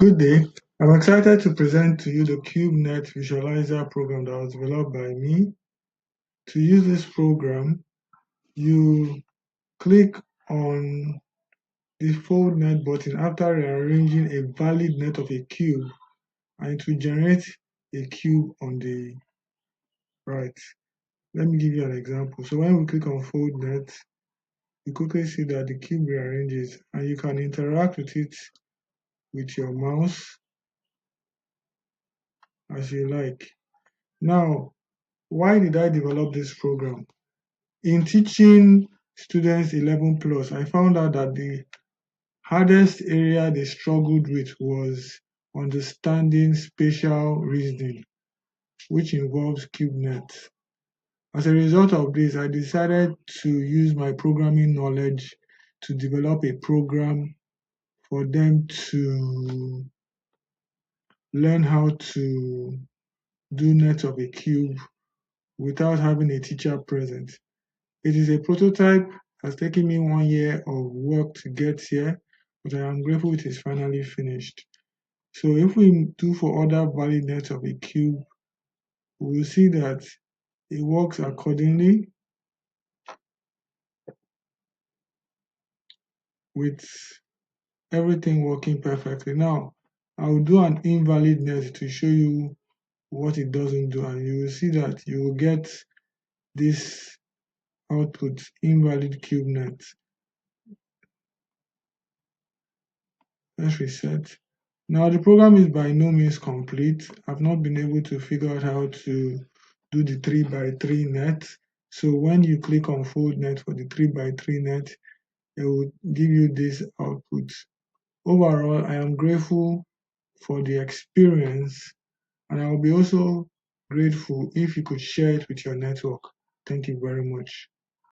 Good day. I'm excited to present to you the CubeNet Visualizer program that was developed by me. To use this program, you click on the Fold Net button after rearranging a valid net of a cube, and it will generate a cube on the right. Let me give you an example. So when we click on Fold Net, you quickly see that the cube rearranges, and you can interact with it with your mouse as you like. Now, why did I develop this program? In teaching students 11 plus, I found out that the hardest area they struggled with was understanding spatial reasoning, which involves CubeNet. As a result of this, I decided to use my programming knowledge to develop a program for them to learn how to do net of a cube without having a teacher present. It is a prototype. It has taken me 1 year of work to get here, but I am grateful it is finally finished. So if we do for other valid nets of a cube, we will see that it works accordingly with everything working perfectly. Now, I will do an invalid net to show you what it doesn't do, and you will see that you will get this output, invalid cube net. Let's reset. Now the program is by no means complete. I've not been able to figure out how to do the 3x3 net. So when you click on fold net for the 3x3 net, it will give you this output. Overall, I am grateful for the experience, and I will be also grateful if you could share it with your network. Thank you very much.